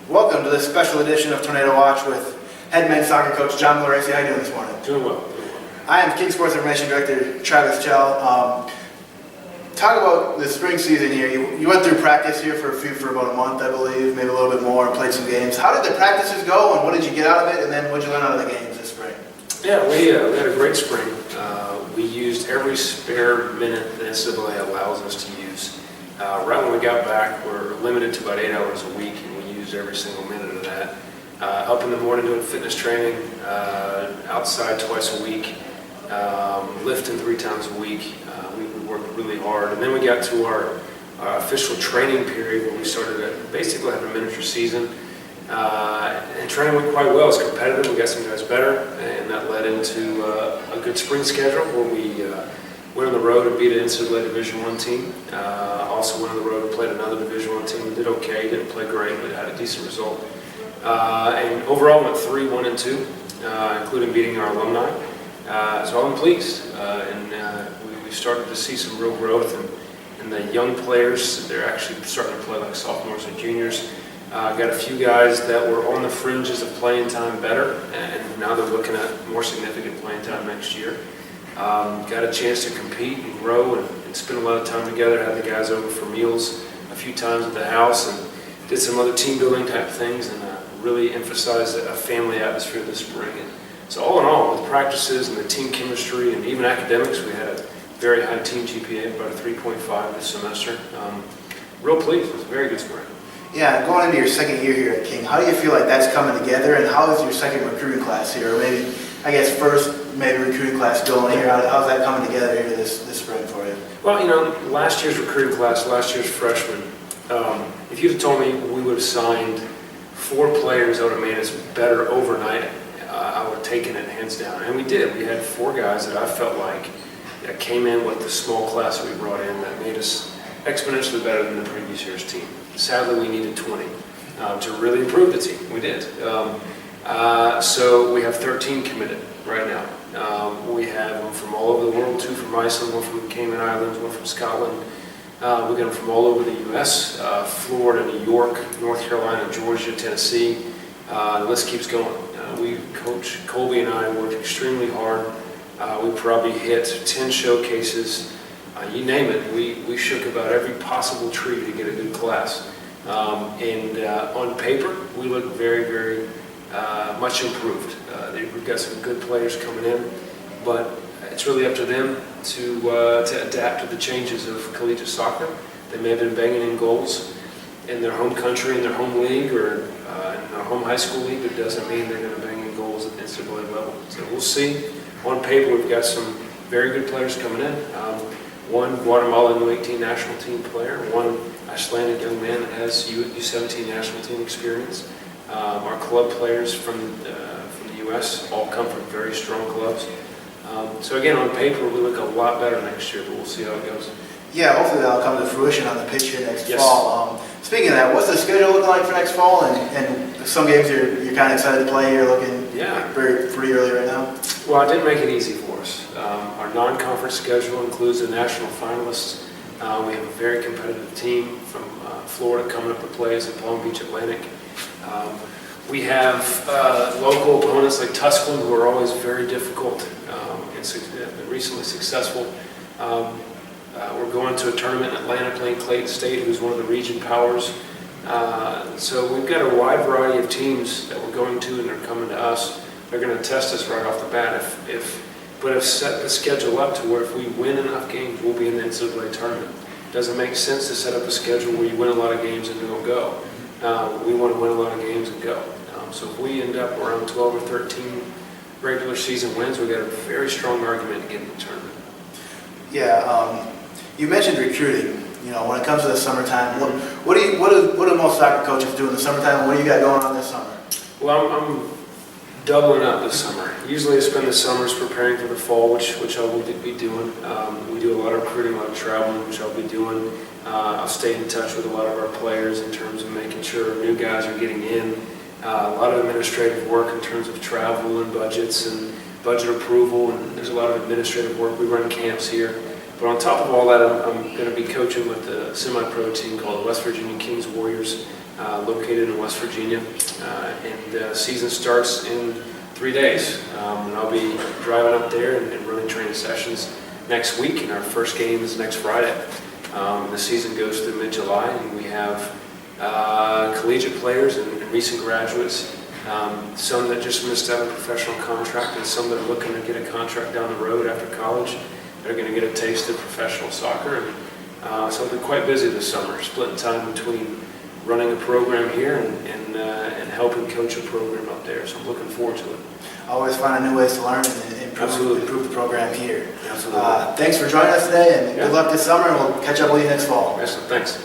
Welcome to this special edition of Tornado Watch with head men's soccer coach John Laracy. How are you doing this morning? Doing well. I am King Sports Information Director Travis Chell. Talk about the spring season here. You went through practice here for about a month, I believe, maybe a little bit more, and played some games. How did the practices go, and what did you get out of it, and then what did you learn out of the games this spring? Yeah, we had a great spring. We used every spare minute the NCAA allows us to use. Right when we got back, we're limited to about 8 hours a week, and we used every single minute of that. Up in the morning doing fitness training, outside twice a week, lifting 3 times a week. We worked really hard. And then we got to our official training period where we started to basically have a miniature season. And training went quite well. It was competitive. We got some guys better, and that led into a good spring schedule where we went on the road and beat an NCAA Division I team. Also went on the road and played another Division I team. We did okay. Didn't play great, but had a decent result. And overall went 3-1-2, including beating our alumni. So I'm pleased, and we started to see some real growth in the young players. They're actually starting to play like sophomores and juniors. Got a few guys that were on the fringes of playing time better, and now they're looking at more significant playing time next year. Got a chance to compete and grow and spend a lot of time together. Had the guys over for meals a few times at the house, and did some other team building type things, and really emphasized a family atmosphere this spring. And so all in all, with practices and the team chemistry and even academics, we had a very high team GPA, about a 3.5 this semester. Real pleased. It was a very good spring. Yeah, going into your second year here at King, how do you feel like that's coming together, and how is your second recruiting class here? Or maybe, I guess, first maybe recruiting class going here. How's that coming together here this spring for you? Well, last year's recruiting class, last year's freshmen, if you'd have told me we would have signed 4 players that would have made us better overnight, I would have taken it hands down. And we did. We had 4 guys that I felt like that came in with the small class we brought in that made us exponentially better than the previous year's team. Sadly, we needed 20 to really improve the team. We did. So we have 13 committed right now. We have them from all over the world, 2 from Iceland, 1 from the Cayman Islands, 1 from Scotland. We got them from all over the U.S., Florida, New York, North Carolina, Georgia, Tennessee. The list keeps going. Coach Colby and I worked extremely hard. We probably hit 10 showcases. You name it. We shook about every possible tree to get a good class. And on paper, we look very, very much improved. We've got some good players coming in, but it's really up to them to adapt to the changes of collegiate soccer. They may have been banging in goals in their home country, in their home league, or in their home high school league. It doesn't mean they're going to bang in goals at the NCAA level. So we'll see. On paper, we've got some very good players coming in. 1 Guatemalan U18 national team player, 1 Icelandic young man that has U17 national team experience. Our club players from the U.S. all come from very strong clubs. So again, on paper, we look a lot better next year, but we'll see how it goes. Yeah, hopefully that'll come to fruition on the pitch here next fall. Speaking of that, what's the schedule looking like for next fall? And some games you're kind of excited to play. You're looking pretty early right now. Well, it didn't make it easy for us. Our non-conference schedule includes the national finalists. We have a very competitive team from Florida coming up to play us at Palm Beach Atlantic. We have local opponents like Tusculum, who are always very difficult and recently successful. We're going to a tournament in Atlanta playing Clayton State, who's one of the region powers. So we've got a wide variety of teams that we're going to, and they're coming to us. They're going to test us right off the bat. But have set the schedule up to where if we win enough games, we'll be in the NCAA tournament. It doesn't make sense to set up a schedule where you win a lot of games and don't go. We want to win a lot of games and go. So if we end up around 12 or 13 regular season wins, we've got a very strong argument to get in the tournament. Yeah, you mentioned recruiting. When it comes to the summertime, what do most soccer coaches do in the summertime? What do you got going on this summer? Well, I'm doubling up this summer. Usually I spend the summers preparing for the fall, which I will be doing. We do a lot of recruiting, a lot of traveling, which I'll be doing. I'll stay in touch with a lot of our players in terms of making sure new guys are getting in. A lot of administrative work in terms of travel and budgets and budget approval, and there's a lot of administrative work. We run camps here. But on top of all that, I'm going to be coaching with a semi-pro team called the West Virginia Kings Warriors. located in West Virginia. And season starts in 3 days. And I'll be driving up there and running training sessions next week, and our first game is next Friday. The season goes through mid-July, and we have collegiate players and recent graduates, some that just missed out on a professional contract, and some that are looking to get a contract down the road after college. They're going to get a taste of professional soccer. And so I've been quite busy this summer, splitting time between running a program here and helping coach a program up there. So I'm looking forward to it. Always find new ways to learn and Absolutely. improve the program here. Absolutely. Thanks for joining us today, and Yeah. good luck this summer, and we'll catch up with you next fall. Excellent. Thanks.